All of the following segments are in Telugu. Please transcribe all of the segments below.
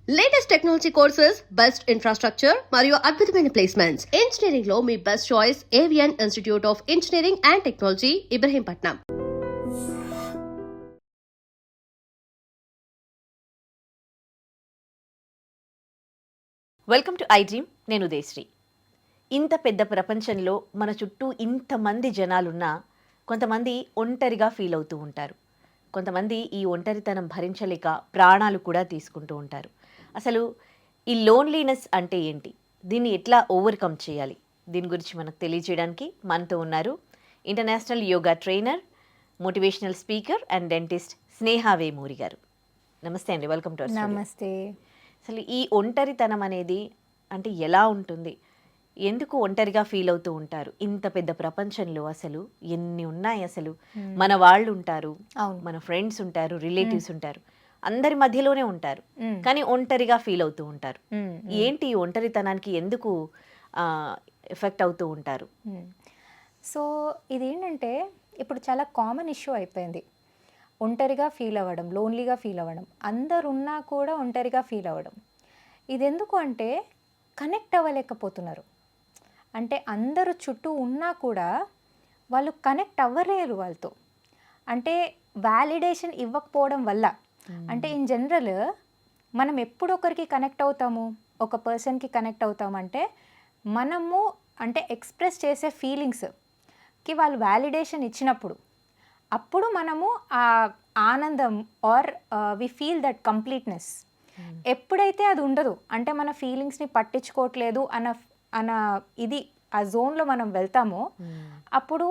Latest technology courses, best infrastructure మరియు అద్భుతమైన ప్లేస్మెంట్స్. ఇంజనీరింగ్ లో మీ బెస్ట్ చాయిస్ ఏవియన్ institute of engineering and technology, Ibrahimpatnam. Welcome to I dream. నేను ఉదయశ్రీ. ఇంత పెద్ద ప్రపంచంలో మన చుట్టూ ఇంతమంది జనాలున్నా కొంతమంది ఒంటరిగా ఫీల్ అవుతూ ఉంటారు. కొంతమంది ఈ ఒంటరితనం భరించలేక ప్రాణాలు కూడా తీసుకుంటూ ఉంటారు. అసలు ఈ లోన్లీనెస్ అంటే ఏంటి, దీన్ని ఎట్లా ఓవర్కమ్ చేయాలి, దీని గురించి మనకు తెలియజేయడానికి మనతో ఉన్నారు international yoga trainer, motivational speaker and dentist Sneha Vemuri గారు. నమస్తే అండి, వెల్కమ్ టు అవర్ స్టూడియో. నమస్తే. అసలు ఈ ఒంటరితనం అనేది అంటే ఎలా ఉంటుంది, ఎందుకు ఒంటరిగా ఫీల్ అవుతూ ఉంటారు? ఇంత పెద్ద ప్రపంచంలో అసలు ఎన్ని ఉన్నాయి. అసలు మన వాళ్ళు ఉంటారు, మన ఫ్రెండ్స్ ఉంటారు, రిలేటివ్స్ ఉంటారు, అందరి మధ్యలోనే ఉంటారు, కానీ ఒంటరిగా ఫీల్ అవుతూ ఉంటారు. ఏంటి ఈ ఒంటరితనానికి ఎందుకు ఎఫెక్ట్ అవుతూ ఉంటారు? సో ఇదేంటంటే ఇప్పుడు చాలా కామన్ ఇష్యూ అయిపోయింది, ఒంటరిగా ఫీల్ అవ్వడం, లోన్లీగా ఫీల్ అవ్వడం, అందరున్నా కూడా ఒంటరిగా ఫీల్ అవ్వడం. ఇది ఎందుకు అంటే కనెక్ట్ అవ్వలేకపోతున్నారు. అంటే అందరూ చుట్టూ ఉన్నా కూడా వాళ్ళు కనెక్ట్ అవ్వలేరు వాళ్ళతో. అంటే వ్యాలిడేషన్ ఇవ్వకపోవడం వల్ల. అంటే ఇన్ జనరల్ మనం ఎప్పుడు ఒకరికి కనెక్ట్ అవుతాము, ఒక పర్సన్కి కనెక్ట్ అవుతామంటే మనము అంటే ఎక్స్ప్రెస్ చేసే ఫీలింగ్స్కి వాళ్ళు వ్యాలిడేషన్ ఇచ్చినప్పుడు, అప్పుడు మనము ఆ ఆనందం or we feel that completeness. ఎప్పుడైతే అది ఉండదు, అంటే మన ఫీలింగ్స్ని పట్టించుకోవట్లేదు అన్న ఇది ఆ జోన్లో మనం వెళ్తామో, అప్పుడు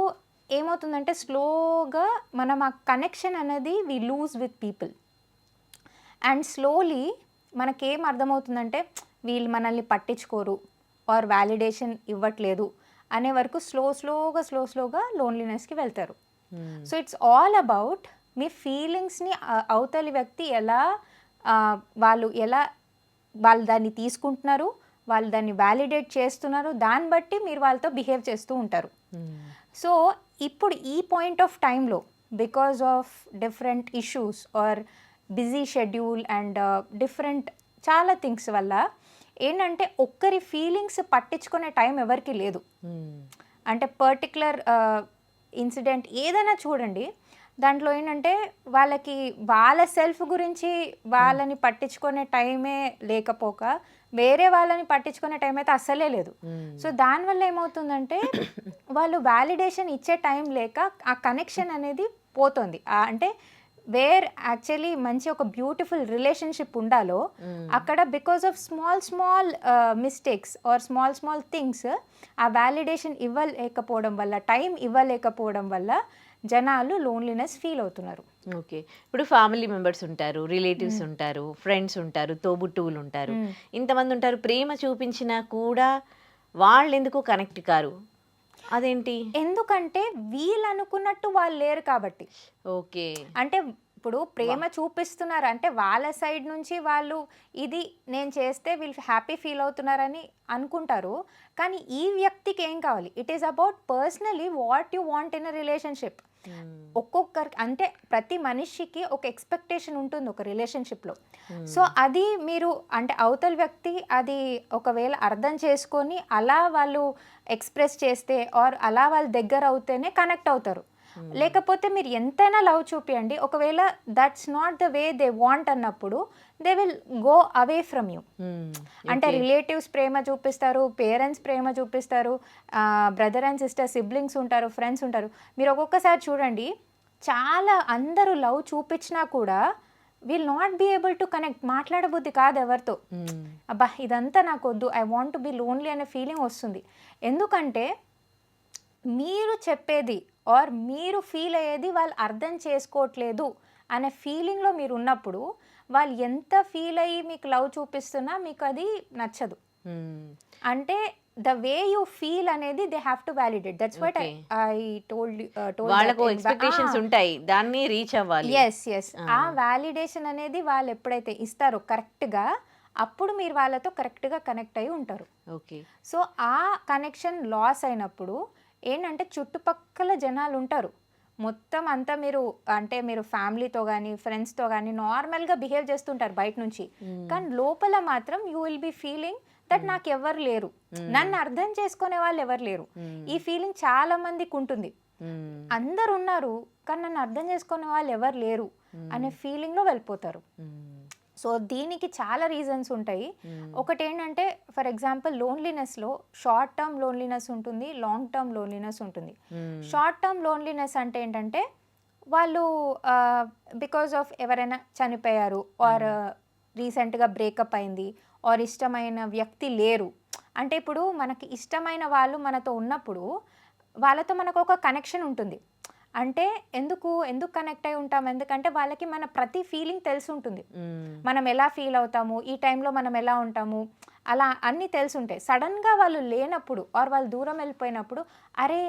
ఏమవుతుందంటే స్లోగా మనం ఆ కనెక్షన్ అనేది we lose with people. And slowly మనకేం అర్థమవుతుందంటే వీళ్ళు మనల్ని పట్టించుకోరు ఆర్ వ్యాలిడేషన్ ఇవ్వట్లేదు అనే వరకు స్లోగా లోన్లీనెస్కి వెళ్తారు. సో ఇట్స్ ఆల్ అబౌట్ మీ ఫీలింగ్స్ని అవతలి వ్యక్తి వాళ్ళు దాన్ని తీసుకుంటున్నారు, వాళ్ళు దాన్ని వ్యాలిడేట్ చేస్తున్నారు, దాన్ని బట్టి మీరు వాళ్ళతో బిహేవ్ చేస్తూ ఉంటారు. సో ఇప్పుడు ఈ పాయింట్ ఆఫ్ టైంలో because of different issues or busy schedule and different చాలా థింగ్స్ వల్ల ఏంటంటే ఒక్కరి ఫీలింగ్స్ పట్టించుకునే టైం ఎవరికి లేదు. అంటే పర్టికులర్ ఇన్సిడెంట్ ఏదైనా చూడండి, దాంట్లో ఏంటంటే వాళ్ళకి వాళ్ళ సెల్ఫ్ గురించి వాళ్ళని పట్టించుకునే టైమే లేకపోక వేరే వాళ్ళని పట్టించుకునే టైం అయితే అస్సలే లేదు. సో దానివల్ల ఏమవుతుందంటే వాళ్ళు వ్యాలిడేషన్ ఇచ్చే టైం లేక ఆ కనెక్షన్ అనేది పోతుంది. అంటే వేర్ యాక్చువల్లీ మంచి ఒక బ్యూటిఫుల్ రిలేషన్షిప్ ఉండాలో అక్కడ because of small mistakes or small things ఆ వ్యాలిడేషన్ ఇవ్వలేకపోవడం వల్ల, టైం ఇవ్వలేకపోవడం వల్ల జనాలు లోన్లీనెస్ ఫీల్ అవుతున్నారు. ఓకే, ఇప్పుడు ఫ్యామిలీ మెంబర్స్ ఉంటారు, రిలేటివ్స్ ఉంటారు, ఫ్రెండ్స్ ఉంటారు, తోబుట్టువులు ఉంటారు, ఇంతమంది ఉంటారు. ప్రేమ చూపించినా కూడా వాళ్ళు ఎందుకు కనెక్ట్ కారు? అదేంటి? ఎందుకంటే వీళ్ళు అనుకున్నట్టు వాళ్ళు లేరు కాబట్టి. ఓకే, అంటే ఇప్పుడు ప్రేమ చూపిస్తున్నారు అంటే వాళ్ళ సైడ్ నుంచి వాళ్ళు ఇది నేను చేస్తే వీళ్ళు హ్యాపీ ఫీల్ అవుతున్నారని అనుకుంటారు. కానీ ఈ వ్యక్తికి ఏం కావాలి? It is about personally what you want in a relationship. ఒక్కొక్కరికి అంటే ప్రతి మనిషికి ఒక ఎక్స్పెక్టేషన్ ఉంటుంది ఒక రిలేషన్షిప్లో. సో అది మీరు అంటే అవతల వ్యక్తి అది ఒకవేళ అర్థం చేసుకొని అలా వాళ్ళు ఎక్స్ప్రెస్ చేస్తే ఆర్ అలా వాళ్ళు దగ్గర అవుతేనే కనెక్ట్ అవుతారు. లేకపోతే మీరు ఎంతైనా లవ్ చూపియండి, ఒకవేళ that's not the way they want అన్నప్పుడు they will go away from you. అంటే రిలేటివ్స్ ప్రేమ చూపిస్తారు, పేరెంట్స్ ప్రేమ చూపిస్తారు, బ్రదర్ అండ్ సిస్టర్ సిబ్లింగ్స్ ఉంటారు, ఫ్రెండ్స్ ఉంటారు. మీరు ఒక్కొక్కసారి చూడండి, చాలా అందరూ లవ్ చూపించినా కూడా will not be able to connect. మాట్లాడబుద్ధి కాదు ఎవరితో. అబ్బా ఇదంతా నాకు వద్దు, I want to be lonely అనే ఫీలింగ్ వస్తుంది. ఎందుకంటే మీరు చెప్పేది ఆర్ మీరు ఫీల్ అయ్యేది వాళ్ళు అర్థం చేసుకోవట్లేదు అనే ఫీలింగ్లో మీరు ఉన్నప్పుడు వాళ్ళు ఎంత ఫీల్ అయ్యి మీకు లవ్ చూపిస్తున్నా మీకు అది నచ్చదు. అంటే ద వే యూ ఫీల్ అనేది they have to validate. That's what I told వాళ్ళకు ఎక్స్పెక్టేషన్స్ ఉంటాయి, దాన్ని రీచ్ అవ్వాలి. ఎస్ ఆ వ్యాలిడేషన్ అనేది వాళ్ళు ఎప్పుడైతే ఇస్తారో కరెక్ట్గా, అప్పుడు మీరు వాళ్ళతో కరెక్ట్గా కనెక్ట్ అయి ఉంటారు. ఓకే, సో ఆ కనెక్షన్ లాస్ అయినప్పుడు ఏంటంటే చుట్టుపక్కల జనాలు ఉంటారు, మొత్తం అంతా మీరు ఫ్యామిలీతో కానీ ఫ్రెండ్స్తో కానీ నార్మల్గా బిహేవ్ చేస్తుంటారు బయట నుంచి, కానీ లోపల మాత్రం you will be feeling that నాకు ఎవరు లేరు, నన్ను అర్థం చేసుకునే వాళ్ళు ఎవరు లేరు. ఈ ఫీలింగ్ చాలా మందికి ఉంటుంది. అందరు ఉన్నారు కానీ నన్ను అర్థం చేసుకునే వాళ్ళు ఎవరు లేరు అనే ఫీలింగ్లో వెళ్ళిపోతారు. సో దీనికి చాలా రీజన్స్ ఉంటాయి. ఒకటి ఏంటంటే ఫర్ ఎగ్జాంపుల్ లోన్లీనెస్లో షార్ట్ టర్మ్ లోన్లీనెస్ ఉంటుంది, లాంగ్ టర్మ్ లోన్లీనెస్ ఉంటుంది. షార్ట్ టర్మ్ లోన్లీనెస్ అంటే ఏంటంటే వాళ్ళు బికాజ్ ఆఫ్ ఎవరైనా చనిపోయారు, ఆర్ రీసెంట్గా బ్రేకప్ అయింది, ఆర్ ఇష్టమైన వ్యక్తి లేరు. అంటే ఇప్పుడు మనకి ఇష్టమైన వాళ్ళు మనతో ఉన్నప్పుడు వాళ్ళతో మనకు ఒక కనెక్షన్ ఉంటుంది. అంటే ఎందుకు కనెక్ట్ అయి ఉంటాం, ఎందుకంటే వాళ్ళకి మన ప్రతి ఫీలింగ్ తెలిసి ఉంటుంది. మనం ఎలా ఫీల్ అవుతాము, ఈ టైంలో మనం ఎలా ఉంటాము, అలా అన్నీ తెలిసి ఉంటాయి. సడన్గా వాళ్ళు లేనప్పుడు ఆర్ వాళ్ళు దూరం వెళ్ళిపోయినప్పుడు అరే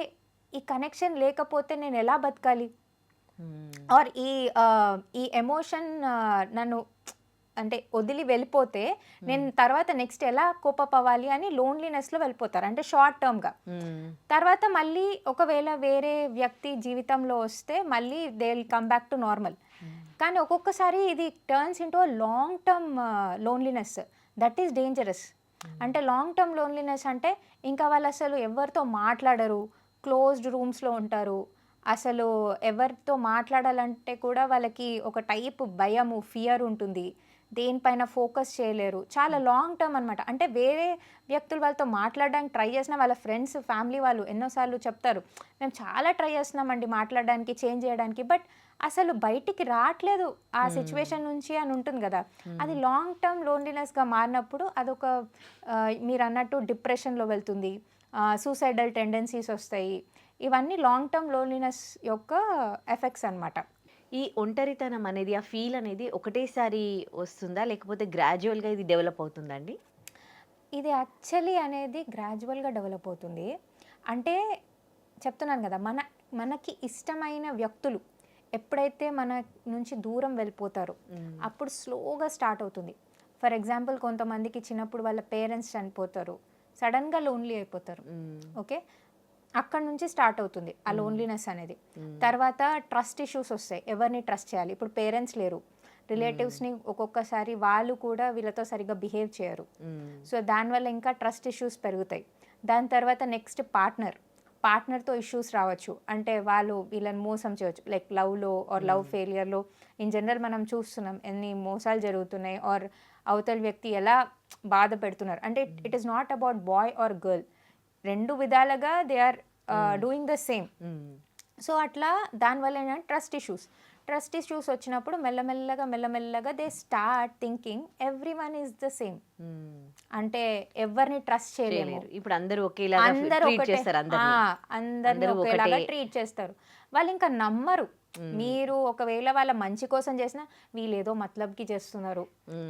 ఈ కనెక్షన్ లేకపోతే నేను ఎలా బతకాలి, ఆర్ ఈ ఎమోషన్ నన్ను అంటే వదిలి వెళ్ళిపోతే నేను తర్వాత నెక్స్ట్ ఎలా కోపప్ అవ్వాలి అని లోన్లీనెస్లో వెళ్ళిపోతారు, అంటే షార్ట్ టర్మ్గా. తర్వాత మళ్ళీ ఒకవేళ వేరే వ్యక్తి జీవితంలో వస్తే మళ్ళీ they will come back to normal. కానీ ఒక్కొక్కసారి ఇది turns into long term loneliness, that is dangerous. అంటే లాంగ్ టర్మ్ లోన్లీనెస్ అంటే ఇంకా వాళ్ళు అసలు ఎవరితో మాట్లాడరు, క్లోజ్డ్ రూమ్స్లో ఉంటారు, అసలు ఎవరితో మాట్లాడాలంటే కూడా వాళ్ళకి ఒక టైప్ భయము, ఫియర్ ఉంటుంది, దేనిపైన ఫోకస్ చేయలేరు. చాలా లాంగ్ టర్మ్ అనమాట. అంటే వేరే వ్యక్తులు వాళ్ళతో మాట్లాడడానికి ట్రై చేసినా వాళ్ళ ఫ్రెండ్స్, ఫ్యామిలీ వాళ్ళు ఎన్నోసార్లు చెప్తారు మేము చాలా ట్రై చేస్తున్నామండి మాట్లాడడానికి, చేంజ్ చేయడానికి, బట్ అసలు బయటికి రావట్లేదు ఆ సిచ్యువేషన్ నుంచి అని ఉంటుంది కదా. అది లాంగ్ టర్మ్ లోన్లీనెస్గా మారినప్పుడు అదొక మీరు అన్నట్టు డిప్రెషన్లో వెళ్తుంది, సూసైడల్ టెండెన్సీస్ వస్తాయి. ఇవన్నీ లాంగ్ టర్మ్ లోన్లీనెస్ యొక్క ఎఫెక్ట్స్ అనమాట. ఈ ఒంటరితనం అనేది, ఆ ఫీల్ అనేది ఒకటేసారి వస్తుందా, లేకపోతే గ్రాడ్యువల్గా ఇది డెవలప్ అవుతుందండి? ఇది యాక్చువల్లీ అనేది గ్రాడ్యువల్గా డెవలప్ అవుతుంది. అంటే చెప్తున్నాను కదా, మనకి ఇష్టమైన వ్యక్తులు ఎప్పుడైతే మన నుంచి దూరం వెళ్ళిపోతారో అప్పుడు స్లోగా స్టార్ట్ అవుతుంది. ఫర్ ఎగ్జాంపుల్ కొంతమందికి చిన్నప్పుడు వాళ్ళ పేరెంట్స్ చనిపోతారు, సడన్గా లోన్లీ అయిపోతారు. ఓకే, అక్కడ నుంచి స్టార్ట్ అవుతుంది ఆ లోన్లీనెస్ అనేది. తర్వాత ట్రస్ట్ ఇష్యూస్ వస్తాయి, ఎవరిని ట్రస్ట్ చేయాలి. ఇప్పుడు పేరెంట్స్ లేరు, రిలేటివ్స్ని ఒక్కొక్కసారి వాళ్ళు కూడా వీళ్ళతో సరిగ్గా బిహేవ్ చేయరు, సో దానివల్ల ఇంకా ట్రస్ట్ ఇష్యూస్ పెరుగుతాయి. దాని తర్వాత నెక్స్ట్ పార్ట్నర్తో ఇష్యూస్ రావచ్చు, అంటే వాళ్ళు వీళ్ళని మోసం చేయవచ్చు, లైక్ లవ్లో ఆర్ లవ్ ఫెయిలియర్లో ఇన్ జనరల్ మనం చూస్తున్నాం ఎన్ని మోసాలు జరుగుతున్నాయి, ఆర్ అవతల వ్యక్తి ఎలా బాధ పెడుతున్నారు. అంటే it is not about boy or girl, రెండు విధాలుగా they are doing the same. So అట్లా దానివల్ల ఏంటంటే ట్రస్ట్ ఇష్యూస్ వచ్చినప్పుడు మెల్లమెల్లగా they start thinking everyone is the same. అంటే ఎవరిని ట్రస్ట్ చేయలేము, ఇప్పుడు అందరూ ఒకేలాగా అందరినీ ఒకేలాగా ట్రీట్ చేస్తారు. వాళ్ళు ఇంకా నమ్మరు. మీరు ఒకవేళ వాళ్ళ మంచి కోసం చేసినా వీళ్ళేదో మతలబ్కి చేస్తున్నారు,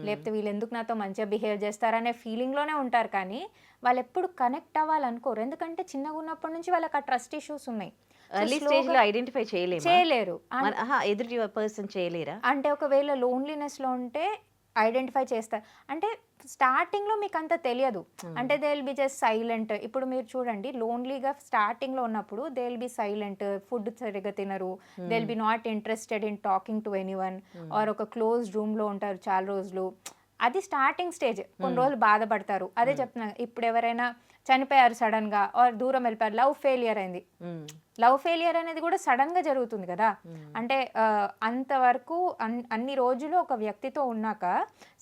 లేకపోతే వీళ్ళు ఎందుకు నాతో మంచిగా బిహేవ్ చేస్తారనే ఫీలింగ్లోనే ఉంటారు, కానీ వాళ్ళు ఎప్పుడు కనెక్ట్ అవ్వాలనుకోరు. ఎందుకంటే చిన్నగా ఉన్నప్పటి నుంచి వాళ్ళకి ఆ ట్రస్ట్ ఇష్యూస్ ఉన్నాయి. ఎర్లీ స్టేజ్లో ఐడెంటిఫై చేయలేరు, ఎదుటి పర్సన్ చేయలేరా. అంటే ఒకవేళ లోన్లీనెస్లో ఉంటే ఐడెంటిఫై చేస్తారు. అంటే స్టార్టింగ్లో మీకు అంత తెలియదు, అంటే they will be just silent. ఇప్పుడు మీరు చూడండి, లోన్లీగా స్టార్టింగ్లో ఉన్నప్పుడు they will be silent, food సరిగ్గా తినరు, they will be not interested in talking to anyone, or ఒక క్లోజ్ రూమ్లో ఉంటారు చాలా రోజులు. అది స్టార్టింగ్ స్టేజ్. కొన్ని రోజులు బాధపడతారు. అదే చెప్తున్నా, ఇప్పుడు ఎవరైనా చనిపోయారు సడన్గా, ఆర్ దూరం వెళ్ళిపోయారు, లవ్ ఫెయిలియర్ అయింది. లవ్ ఫెయిలియర్ అనేది కూడా సడన్గా జరుగుతుంది కదా. అంటే అంతవరకు అన్ని రోజులు ఒక వ్యక్తితో ఉన్నాక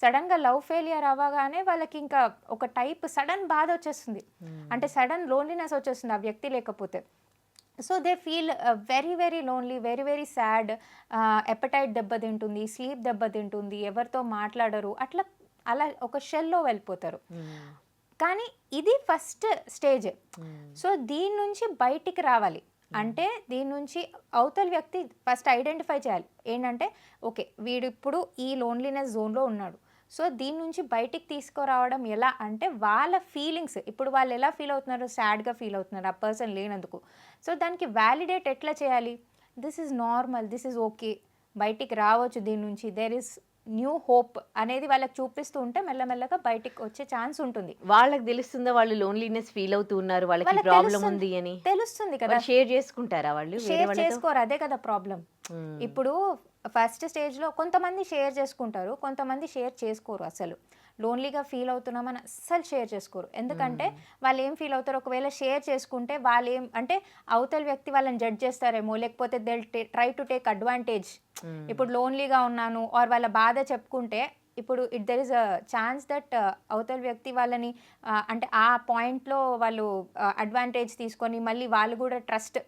సడన్గా లవ్ ఫెయిలియర్ అవ్వగానే వాళ్ళకి ఇంకా ఒక టైప్ సడన్ బాధ వచ్చేస్తుంది, అంటే సడన్ లోన్లీనెస్ వచ్చేస్తుంది ఆ వ్యక్తి లేకపోతే. So they feel very very lonely, very very sad, appetite దెబ్బతింటుంది, స్లీప్ దెబ్బతింటుంది, ఎవరితో మాట్లాడరు, అలా ఒక షెల్లో వెళ్ళిపోతారు. కానీ ఇది ఫస్ట్ స్టేజ్. సో దీని నుంచి బయటికి రావాలి అంటే దీని నుంచి అవతల వ్యక్తి ఫస్ట్ ఐడెంటిఫై చేయాలి, ఏంటంటే ఓకే వీడు ఇప్పుడు ఈ లోన్లీనెస్ జోన్లో ఉన్నాడు, సో దీని నుంచి బయటికి తీసుకురావడం ఎలా అంటే వాళ్ళ ఫీలింగ్స్, ఇప్పుడు వాళ్ళు ఎలా ఫీల్ అవుతున్నారు, సాడ్గా ఫీల్ అవుతున్నారు ఆ పర్సన్ లేనందుకు. సో దానికి వ్యాలిడేట్ ఎట్లా చేయాలి, this is normal, this is okay, బయటికి రావచ్చు దీని నుంచి, దేర్ ఇస్ న్యూ హోప్ అనేది వాళ్ళకి చూపిస్తూ ఉంటే మెల్లమెల్లగా బయటికి వచ్చే ఛాన్స్ ఉంటుంది. వాళ్ళకి తెలుస్తుందా వాళ్ళు లోన్లీనెస్ ఫీల్ అవుతూ ఉన్నారు, వాళ్ళకి వాళ్ళకి ప్రాబ్లం ఉంది అని? తెలుస్తుంది కదా, షేర్ చేసుకుంటారా వాళ్ళు వేరే షేర్ వాళ్ళతో? చేసుకోరు, అదే కదా ప్రాబ్లం. ఇప్పుడు ఫస్ట్ స్టేజ్లో కొంతమంది షేర్ చేసుకుంటారు, కొంతమంది షేర్ చేసుకోరు. అసలు లోన్లీగా ఫీల్ అవుతున్నామని అస్సలు షేర్ చేసుకోరు. ఎందుకంటే వాళ్ళు ఏం ఫీల్ అవుతారు, ఒకవేళ షేర్ చేసుకుంటే వాళ్ళు ఏం అంటే అవతల వ్యక్తి వాళ్ళని జడ్జ్ చేస్తారేమో, లేకపోతే they try to take advantage. ఇప్పుడు లోన్లీగా ఉన్నాను ఆర్ వాళ్ళ బాధ చెప్పుకుంటే ఇప్పుడు there is a chance that అవతల వ్యక్తి వాళ్ళని అంటే ఆ పాయింట్లో వాళ్ళు అడ్వాంటేజ్ తీసుకొని మళ్ళీ వాళ్ళు కూడా ట్రస్ట్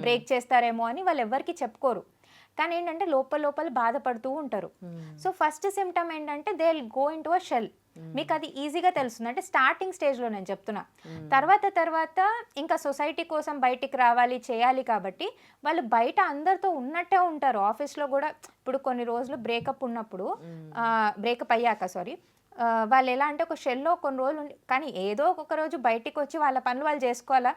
బ్రేక్ చేస్తారేమో అని వాళ్ళు ఎవరికి చెప్పుకోరు. కానీ ఏంటంటే లోపల లోపల బాధపడుతూ ఉంటారు. సో ఫస్ట్ సిమ్టమ్ ఏంటంటే they will go into a shell. మీకు అది ఈజీగా తెలుస్తుంది, అంటే స్టార్టింగ్ స్టేజ్లో నేను చెప్తున్నా. తర్వాత ఇంకా సొసైటీ కోసం బయటికి రావాలి, చేయాలి, కాబట్టి వాళ్ళు బయట అందరితో ఉన్నట్టే ఉంటారు. ఆఫీస్లో కూడా ఇప్పుడు కొన్ని రోజులు బ్రేకప్ ఉన్నప్పుడు, బ్రేకప్ అయ్యాక వాళ్ళు ఎలా అంటే ఒక షెల్లో కొన్ని రోజులు కానీ ఏదో ఒక రోజు బయటికి వచ్చి వాళ్ళ పనులు వాళ్ళు చేసుకోవాలా.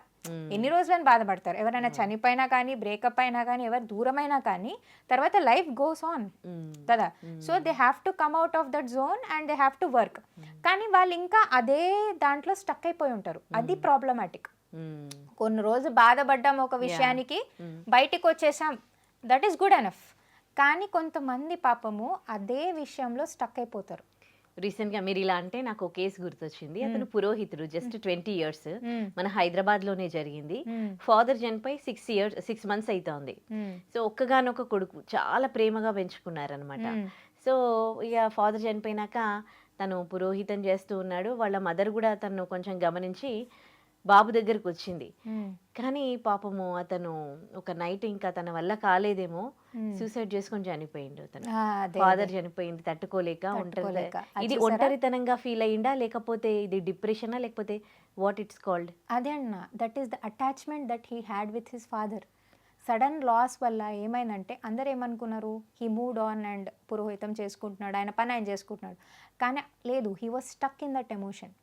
ఎన్ని రోజులని బాధపడతారు, ఎవరైనా చనిపోయినా కానీ, బ్రేకప్ అయినా కానీ, ఎవరు దూరమైనా కానీ, తర్వాత లైఫ్ గోస్ ఆన్ కదా. So they have to come out of that zone and they have to work. కానీ వాళ్ళు ఇంకా అదే దాంట్లో స్టక్ అయిపోయి ఉంటారు, అది ప్రాబ్లమాటిక్. కొన్ని రోజులు బాధపడ్డాం ఒక విషయానికి, బయటికి వచ్చేసాం, దట్ ఈస్ గుడ్ ఎనఫ్. కానీ కొంతమంది పాపము అదే విషయంలో స్టక్ అయిపోతారు. రీసెంట్ గా మీరు ఇలా అంటే నాకు ఒక కేసు గుర్తొచ్చింది. అతను పురోహితుడు, జస్ట్ 20 years, మన హైదరాబాద్ లోనే జరిగింది. ఫాదర్ చనిపోయి 6 months అవుతోంది. సో ఒక్కగానొక్క కొడుకు, చాలా ప్రేమగా పెంచుకున్నారనమాట. సో ఇక ఫాదర్ చనిపోయినాక తను పురోహితం చేస్తూ ఉన్నాడు. వాళ్ళ మదర్ కూడా తను కొంచెం గమనించి బాబు దగ్గరకు వచ్చింది. కానీ పాపము అతను ఒక నైట్ ఇంకా తన వల్ల కాలేదేమో, సూసైడ్ చేసుకొని చనిపోయిండు. అతను ఫాదర్ చనిపోయింది తట్టుకోలేక. ఇది ఒంటరితనంగా ఫీల్ అయ్యిందా, లేకపోతే ఇది డిప్రెషనా, లేకపోతే వాట్ ఇట్స్ కాల్డ్? అదే అన్న, that is the attachment that he had with his father. Sudden loss వల్ల ఏమైందంటే అందరు ఏమనుకున్నారు, హీ మూవ్డ్ ఆన్ అండ్ పురోహితం చేసుకుంటున్నాడు, ఆయన పని ఆయన చేసుకుంటున్నాడు. కానీ లేదు, he was stuck in that emotion.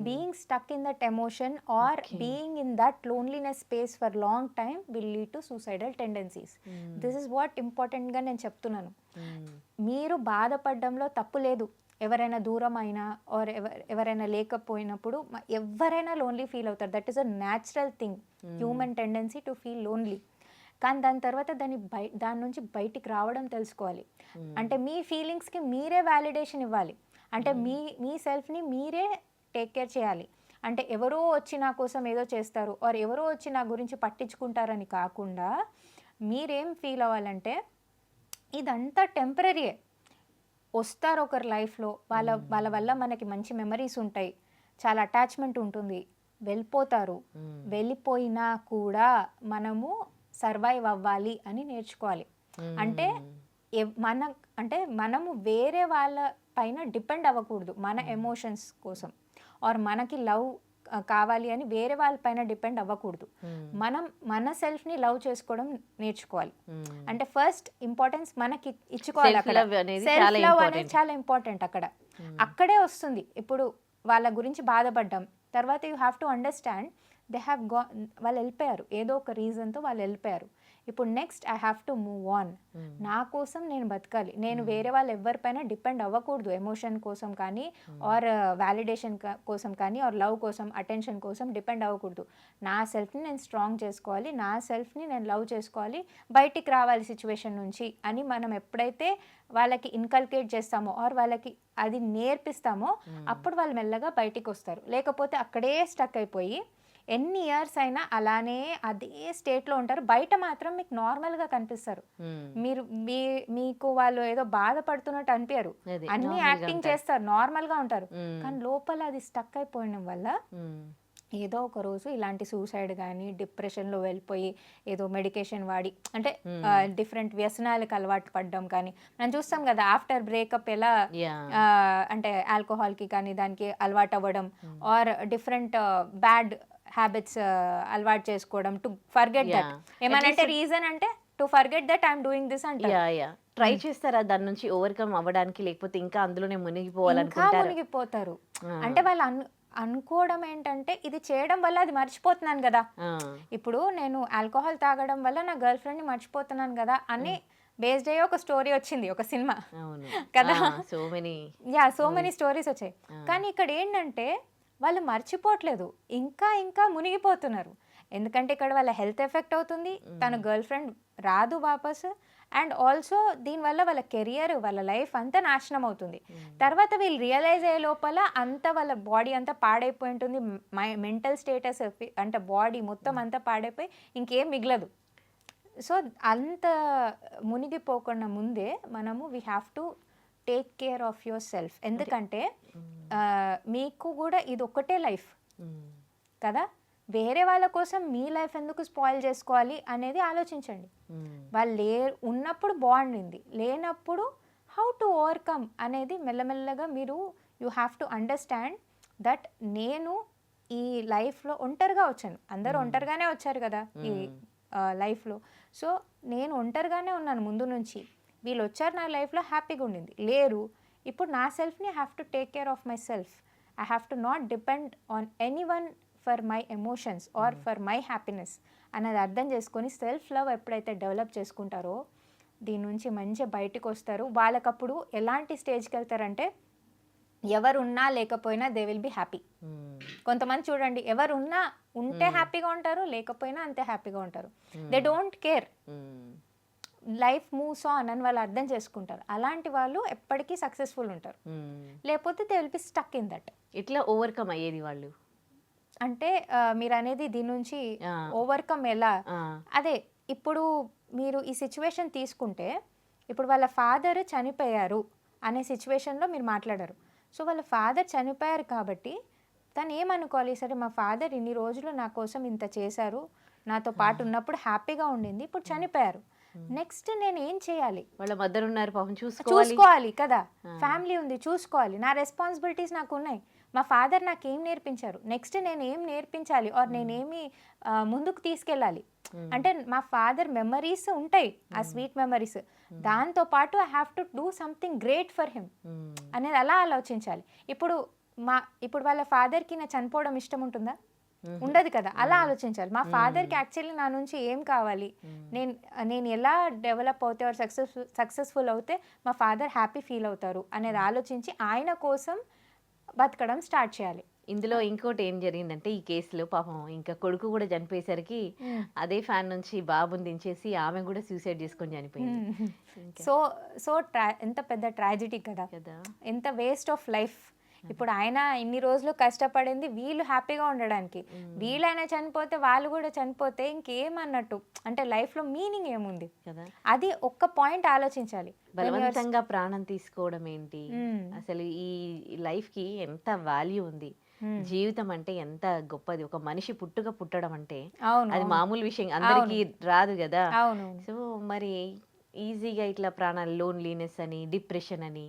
Being stuck in that emotion or being in that loneliness space for long time will lead to suicidal tendencies. This is what important గా నేను చెప్తున్నాను. మీరు బాధపడడంలో తప్పు లేదు. ఎవరైనా దూరం అయినా ఆర్ ఎవరైనా లేకపోయినప్పుడు ఎవరైనా లోన్లీ ఫీల్ అవుతారు. That is a natural thing, human tendency to feel lonely. కానీ దాని తర్వాత దాని నుంచి బయటికి రావడం తెలుసుకోవాలి. అంటే మీ ఫీలింగ్స్కి మీరే వ్యాలిడేషన్ ఇవ్వాలి. అంటే మీ సెల్ఫ్ని మీరే టేక్ కేర్ చేయాలి. అంటే ఎవరో వచ్చి నా కోసం ఏదో చేస్తారు ఆర్ ఎవరో వచ్చి నా గురించి పట్టించుకుంటారని కాకుండా మీరేం ఫీల్ అవ్వాలంటే ఇదంతా టెంపరీయే. వస్తారు ఒకరి లైఫ్లో, వాళ్ళ వల్ల మనకి మంచి మెమరీస్ ఉంటాయి, చాలా అటాచ్మెంట్ ఉంటుంది, వెళ్ళిపోతారు. వెళ్ళిపోయినా కూడా మనము సర్వైవ్ అవ్వాలి అని నేర్చుకోవాలి. అంటే మనము వేరే వాళ్ళ పైన డిపెండ్ అవ్వకూడదు మన ఎమోషన్స్ కోసం, ఆర్ మనకి లవ్ కావాలి అని వేరే వాళ్ళ పైన డిపెండ్ అవ్వకూడదు. మనం మన సెల్ఫ్ని లవ్ చేసుకోవడం నేర్చుకోవాలి. అంటే ఫస్ట్ ఇంపార్టెన్స్ మనకి ఇచ్చుకోవాలి. అక్కడ సెల్ఫ్ లవ్ అనేది చాలా ఇంపార్టెంట్. అక్కడే వస్తుంది. ఇప్పుడు వాళ్ళ గురించి బాధపడ్డాం, తర్వాత you have to understand they have వాళ్ళు వెళ్ళిపోయారు, ఏదో ఒక రీజన్తో వాళ్ళు వెళ్ళిపోయారు. ఇప్పుడు next I have to move on. నా కోసం నేను బతకాలి. నేను వేరే వాళ్ళు ఎవరిపైన డిపెండ్ అవ్వకూడదు, ఎమోషన్ కోసం కానీ ఆర్ వ్యాలిడేషన్ కోసం కానీ ఆర్ లవ్ కోసం, అటెన్షన్ కోసం డిపెండ్ అవ్వకూడదు. నా సెల్ఫ్ని నేను స్ట్రాంగ్ చేసుకోవాలి, నా సెల్ఫ్ని నేను లవ్ చేసుకోవాలి, బయటికి రావాలి సిచ్యువేషన్ నుంచి అని మనం ఎప్పుడైతే వాళ్ళకి ఇన్కల్కేట్ చేస్తామో ఆర్ వాళ్ళకి అది నేర్పిస్తామో అప్పుడు వాళ్ళు మెల్లగా బయటికి వస్తారు. లేకపోతే అక్కడే స్టక్ అయిపోయి ఎన్ని ఇయర్స్ అయినా అలానే అదే స్టేట్లో ఉంటారు. బయట మాత్రం మీకు నార్మల్గా కనిపిస్తారు. మీకు వాళ్ళు ఏదో బాధపడుతున్నట్టు అనిపించరు, అన్ని యాక్టింగ్ చేస్తారు, నార్మల్గా ఉంటారు. కానీ లోపల అది స్టక్ అయిపోవడం వల్ల ఏదో ఒక రోజు ఇలాంటి సూసైడ్ కానీ డిప్రెషన్లో వెళ్ళిపోయి ఏదో మెడికేషన్ వాడి అంటే డిఫరెంట్ వ్యసనాలకు అలవాటు పడడం కానీ మనం చూస్తాం కదా. ఆఫ్టర్ బ్రేకప్ ఎలా అంటే ఆల్కహాల్కి కానీ దానికి అలవాటు అవ్వడం ఆర్ డిఫరెంట్ బ్యాడ్ హ్యాబిట్స్ అలవాటు చేసుకోవడం టు ఫర్గెట్ దట్. ఏమనంటే రీజన్ అంటే to forget that I'm doing this అంటే ట్రై చేస్తారా దాని నుంచి ఓవర్కమ్ అవ్వడానికి, లేకపోతే ఇంకా అందులోనే మునిగిపోతారు. అంటే వాళ్ళు అనుకోవడం ఏంటంటే ఇది చేయడం వల్ల అది మర్చిపోతున్నాను కదా, ఇప్పుడు నేను ఆల్కహాల్ తాగడం వల్ల నా గర్ల్ ఫ్రెండ్ని మర్చిపోతున్నాను కదా అని బేస్డ్ అయ్యే ఒక స్టోరీ వచ్చింది, ఒక సినిమా అవును కదా. So many so many stories వచ్చాయి. కానీ ఇక్కడ ఏంటంటే వాళ్ళు మర్చిపోవట్లేదు, ఇంకా ఇంకా మునిగిపోతున్నారు. ఎందుకంటే ఇక్కడ వాళ్ళ హెల్త్ ఎఫెక్ట్ అవుతుంది, తన గర్ల్ ఫ్రెండ్ రాదు వాపస్, అండ్ ఆల్సో దీనివల్ల వాళ్ళ కెరియర్, వాళ్ళ లైఫ్ అంతా నాశనం అవుతుంది. తర్వాత వీళ్ళు రియలైజ్ అయ్యే లోపల అంతా వాళ్ళ బాడీ అంతా పాడైపోయి ఉంటుంది, మెంటల్ స్టేటస్ అంటే బాడీ మొత్తం అంతా పాడైపోయి ఇంకేం మిగలదు. సో అంత మునిగిపోకుండా ముందే మనము we have to take care of your self. ఎందుకంటే మీకు కూడా ఇది ఒక్కటే లైఫ్ కదా, వేరే వాళ్ళ కోసం మీ లైఫ్ ఎందుకు స్పాయిల్ చేసుకోవాలి అనేది ఆలోచించండి. వాళ్ళు ఉన్నప్పుడు బాగుండింది, లేనప్పుడు హౌ టు ఓవర్కమ్ అనేది మెల్లమెల్లగా మీరు you have to understand that నేను ఈ లైఫ్లో ఒంటరిగా వచ్చాను, అందరూ ఒంటరిగానే వచ్చారు కదా ఈ లైఫ్లో. సో నేను ఒంటరిగానే ఉన్నాను ముందు నుంచి, వీళ్ళు వచ్చారు నా లైఫ్లో హ్యాపీగా ఉండింది, లేరు. ఇప్పుడు నా సెల్ఫ్ని have to take care of myself. I have to not depend on anyone for my emotions or for my happiness అనేది అర్థం చేసుకొని సెల్ఫ్ లవ్ ఎప్పుడైతే డెవలప్ చేసుకుంటారో దీని నుంచి మంచిగా బయటకు వస్తారు. వాళ్ళకప్పుడు ఎలాంటి స్టేజ్కి వెళ్తారంటే ఎవరున్నా లేకపోయినా దే విల్ బి హ్యాపీ. కొంతమంది చూడండి, ఎవరున్నా ఉంటే హ్యాపీగా ఉంటారు, లేకపోయినా అంతే హ్యాపీగా ఉంటారు. They don't care, life moves on అని వాళ్ళు అర్థం చేసుకుంటారు. అలాంటి వాళ్ళు ఎప్పటికీ సక్సెస్ఫుల్ ఉంటారు. లేకపోతే they will B stuck in that. ఇట్లా ఓవర్కమ్ అయ్యేది వాళ్ళు అంటే మీరు అనేది దీని నుంచి ఓవర్కమ్ ఎలా, అదే ఇప్పుడు మీరు ఈ సిచ్యువేషన్ తీసుకుంటే, ఇప్పుడు వాళ్ళ ఫాదర్ చనిపోయారు అనే సిచ్యువేషన్లో మీరు మాట్లాడారు. సో వాళ్ళ ఫాదర్ చనిపోయారు కాబట్టి తను ఏమనుకోవాలి, సరే మా ఫాదర్ ఇన్ని రోజులు నా కోసం ఇంత చేశారు, నాతో పాటు ఉన్నప్పుడు హ్యాపీగా ఉండింది, ఇప్పుడు చనిపోయారు, నెక్స్ట్ నేను ఏం చేయాలి, వాళ్ళ మదర్ ఉన్నారు పాపం, చూసుకోవాలి కదా, ఫ్యామిలీ ఉంది చూసుకోవాలి, నా రెస్పాన్సిబిలిటీస్ నాకు ఉన్నాయి, మా ఫాదర్ నాకు ఏం నేర్పించారు, నెక్స్ట్ నేను ఏం నేర్పించాలి ఆర్ నేనేమి ముందుకు తీసుకెళ్ళాలి. అంటే మా ఫాదర్ మెమరీస్ ఉంటాయి, ఆ స్వీట్ మెమరీస్, దాంతో పాటు I have to do something great for him అనేది అలా ఆలోచించాలి. ఇప్పుడు వాళ్ళ ఫాదర్కి నా చనిపోవడం ఇష్టం ఉంటుందా, ఉండదు కదా. అలా ఆలోచించాలి, మా ఫాదర్కి యాక్చువల్లీ నా నుంచి ఏం కావాలి, నేను ఎలా డెవలప్ అవుతే ఆర్ సక్సెస్ఫుల్ అవుతే మా ఫాదర్ హ్యాపీ ఫీల్ అవుతారు అనేది ఆలోచించి ఆయన కోసం బతకడం స్టార్ట్ చేయాలి. ఇందులో ఇంకోటి ఏం జరిగిందంటే, ఈ కేసులో పాపం ఇంకా కొడుకు కూడా చనిపోయేసరికి అదే ఫ్యాన్ నుంచి బాబుని దించేసి ఆమె కూడా సూసైడ్ చేసుకొని చనిపోయింది. సో ఎంత పెద్ద ట్రాజెడీ కదా, ఎంత వేస్ట్ ఆఫ్ లైఫ్. ఇప్పుడు ఆయన ఇన్ని రోజులు కష్టపడింది వీళ్ళు హ్యాపీగా ఉండడానికి, వీళ్ళైనా చనిపోతే వాళ్ళు కూడా చనిపోతే ఇంకేమన్నట్టు, అంటే లైఫ్లో మీనింగ్ ఏముంది కదా. అది ఒక్క పాయింట్ ఆలోచించాలి. బలవంతంగా ప్రాణం తీసుకోవడం ఏంటి, అసలు ఈ లైఫ్ కి ఎంత వాల్యూ ఉంది, జీవితం అంటే ఎంత గొప్పది, ఒక మనిషి పుట్టడం అంటే అది మామూలు విషయం అందరికీ రాదు కదా. సో మరి ఈజీగా ఇట్లా ప్రాణాలు, లోన్లీనెస్ అని, డిప్రెషన్ అని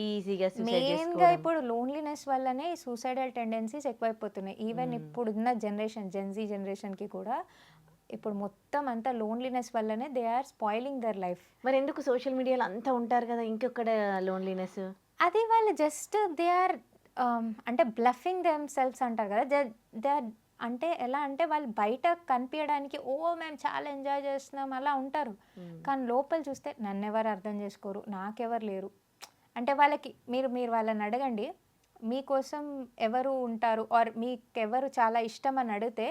ఈజీగా మెయిన్గా ఇప్పుడు లోన్లీనెస్ వల్లనే సూసైడల్ టెండెన్సీస్ ఎక్కువైపోతున్నాయి. ఈవెన్ ఇప్పుడున్న జనరేషన్, జెన్జీ జనరేషన్కి కూడా ఇప్పుడు మొత్తం అంతా లోన్లీనెస్ వల్లనే they are spoiling their life. మరి ఎందుకు సోషల్ మీడియాలో అంతా ఉంటారు కదా, ఇంకొక్కడ లోన్లీనెస్, అది వాళ్ళు జస్ట్ దే ఆర్ అంటే బ్లఫింగ్ దెమ్ సెల్ఫ్స్ అంటారు కదా, దే ఆర్ అంటే ఎలా అంటే వాళ్ళు బయట కనిపించడానికి మేము చాలా ఎంజాయ్ చేస్తున్నాం అలా ఉంటారు, కానీ లోపల చూస్తే నన్ను ఎవరు అర్థం చేసుకోరు, నాకెవరు లేరు. అంటే వాళ్ళకి మీరు వాళ్ళని అడగండి, మీకోసం ఎవరు ఉంటారు ఆర్ మీకెవరు చాలా ఇష్టం అని అడిగితే,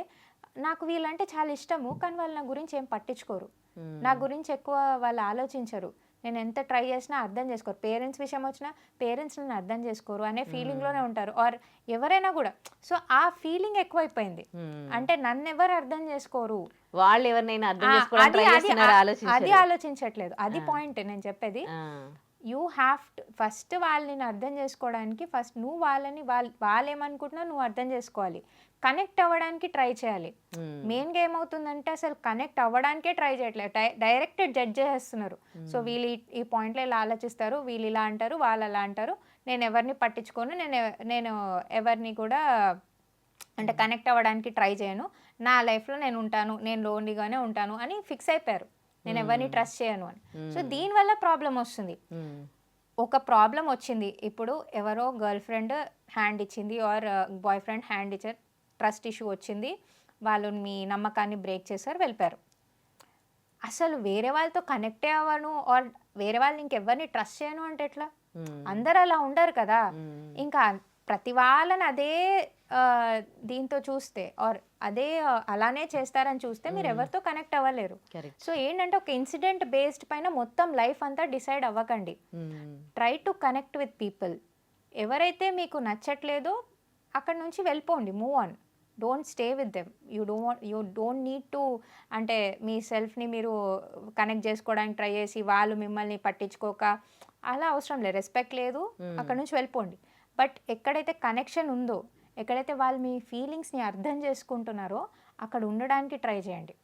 నాకు వీళ్ళంటే చాలా ఇష్టము కానీ వాళ్ళు నా గురించి ఏం పట్టించుకోరు, నా గురించి ఎక్కువ వాళ్ళు ఆలోచించరు, నేను ఎంత ట్రై చేసినా అర్థం చేసుకోరు, పేరెంట్స్ విషయం వచ్చినా పేరెంట్స్ నన్ను అర్థం చేసుకోరు అనే ఫీలింగ్లోనే ఉంటారు, ఆర్ ఎవరైనా కూడా. సో ఆ ఫీలింగ్ ఎక్కువైపోయింది, అంటే నన్ను ఎవరు అర్థం చేసుకోరు, వాళ్ళు ఎవరినైనా అర్థం అది ఆలోచించట్లేదు. అది పాయింట్ నేను చెప్పేది. యూ హ్యావ్ టు ఫస్ట్ వాళ్ళని అర్థం చేసుకోవడానికి ఫస్ట్ నువ్వు వాళ్ళు ఏమనుకుంటున్నా నువ్వు అర్థం చేసుకోవాలి, కనెక్ట్ అవ్వడానికి ట్రై చేయాలి. మెయిన్గా ఏమవుతుందంటే అసలు కనెక్ట్ అవ్వడానికే ట్రై చేయట్లేదు, డైరెక్ట్ జడ్జ్ చేసేస్తున్నారు. సో వీళ్ళు ఈ పాయింట్లో ఇలా ఆలోచిస్తారు, వీళ్ళు ఇలా అంటారు, వాళ్ళు అలా అంటారు, నేను ఎవరిని పట్టించుకోను, నేను ఎవరిని కూడా అంటే కనెక్ట్ అవ్వడానికి ట్రై చేయను, నా లైఫ్లో నేను ఉంటాను, నేను లోన్లీగానే ఉంటాను అని ఫిక్స్ అయిపోయారు, నేను ఎవరిని ట్రస్ట్ చేయను అని. సో దీనివల్ల ప్రాబ్లం వస్తుంది. ఒక ప్రాబ్లం వచ్చింది, ఇప్పుడు ఎవరో గర్ల్ ఫ్రెండ్ హ్యాండ్ ఇచ్చింది ఆర్ బాయ్ ఫ్రెండ్ హ్యాండ్ ఇచ్చారు, ట్రస్ట్ ఇష్యూ వచ్చింది, వాళ్ళు మీ నమ్మకాన్ని బ్రేక్ చేశారు, వెళ్ళిపోయారు. అసలు వేరే వాళ్ళతో కనెక్టే అవ్వను ఆర్ వేరే వాళ్ళని ఇంకెవరిని ట్రస్ట్ చేయను అంటే ఎట్లా? మ్మ్. అందరు అలా ఉండరు కదా. మ్మ్. ఇంకా ప్రతి వాళ్ళని అదే దీంతో చూస్తే ఆర్ అదే అలానే చేస్తారని చూస్తే మీరు ఎవరితో కనెక్ట్ అవ్వలేరు. కరెక్ట్. సో ఏంటంటే ఒక ఇన్సిడెంట్ బేస్డ్ పైన మొత్తం లైఫ్ అంతా డిసైడ్ అవ్వకండి. Try to connect with people. ఎవరైతే మీకు నచ్చట్లేదో అక్కడ నుంచి వెళ్ళిపోండి, move on. Don't stay with them. You don't need to అంటే మీ సెల్ఫ్ని మీరు కనెక్ట్ చేసుకోవడానికి ట్రై చేసి వాళ్ళు మిమ్మల్ని పట్టించుకోక అలా అవసరం లేదు. రెస్పెక్ట్ లేదు, అక్కడ నుంచి వెళ్ళిపోండి. బట్ ఎక్కడైతే కనెక్షన్ ఉందో, ఎక్కడైతే వాళ్ళు మీ ఫీలింగ్స్ని అర్థం చేసుకుంటున్నారో అక్కడ ఉండడానికి ట్రై చేయండి.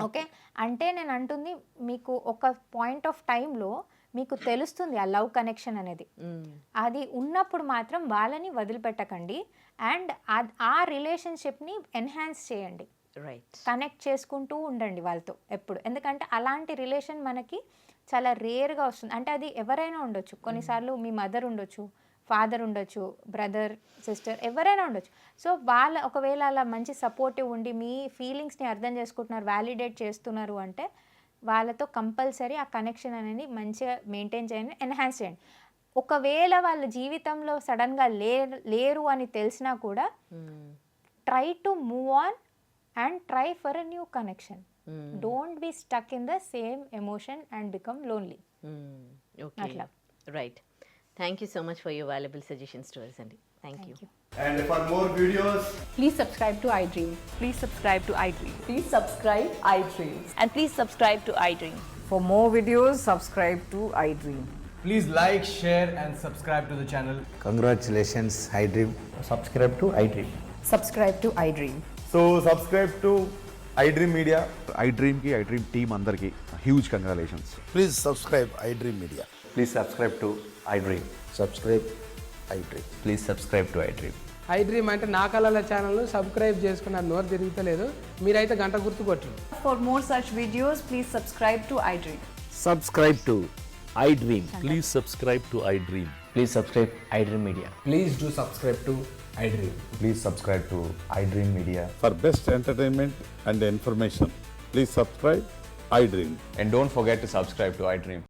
ఓకే, అంటే నేను అంటుంది మీకు ఒక పాయింట్ ఆఫ్ టైంలో మీకు తెలుస్తుంది ఆ లవ్ కనెక్షన్ అనేది. అది ఉన్నప్పుడు మాత్రం వాళ్ళని వదిలిపెట్టకండి అండ్ ఆ రిలేషన్షిప్ని ఎన్హాన్స్ చేయండి. రైట్. కనెక్ట్ చేసుకుంటూ ఉండండి వాళ్ళతో ఎప్పుడు. ఎందుకంటే అలాంటి రిలేషన్ మనకి చాలా రేర్గా వస్తుంది. అంటే అది ఎవరైనా ఉండొచ్చు. కొన్నిసార్లు మీ మదర్ ఉండొచ్చు, ఫాదర్ ఉండొచ్చు, బ్రదర్, సిస్టర్, ఎవరైనా ఉండొచ్చు. సో వాళ్ళ ఒకవేళ అలా మంచి సపోర్టివ్ ఉండి మీ ఫీలింగ్స్ని అర్థం చేసుకుంటున్నారు, వ్యాలిడేట్ చేస్తున్నారు అంటే వాళ్ళతో కంపల్సరీ ఆ కనెక్షన్ అనేది మంచిగా మెయింటైన్ చేయండి, ఎన్హాన్స్ చేయండి. ఒకవేళ వాళ్ళ జీవితంలో సడన్గా లేరు అని తెలిసినా కూడా try to move on and try for a new connection. Don't be stuck in the same emotion and become lonely. Okay, అట్లా. Right. Thank you so much for your valuable suggestions to us అండి. Thank you. And for more videos, Please subscribe to iDream. Please subscribe to iDream. Please subscribe iDream. And please subscribe to iDream. For more videos, subscribe to iDream. please like, share and subscribe to the channel. Congratulations, iDream. Subscribe to iDream. Subscribe to iDream. So subscribe to iDream Media. iDream ki iDream team అందరికి huge congratulations. Please subscribe iDream Media. Please subscribe to iDream. Subscribe iDream. Please subscribe to iDream. iDream అంటే నా కళల ఛానల్ సబ్స్క్రైబ్ చేసుకున్నారు, నోరు తిరుగుతలేదు. మీరైతే గంట గుర్తు కొట్టండి. For more such videos, please subscribe to iDream. Subscribe to iDream. Please subscribe to iDream. Please subscribe iDream Media. Please do subscribe to iDream. Please subscribe to iDream Media. For best entertainment and information, please subscribe iDream. And don't forget to subscribe to iDream.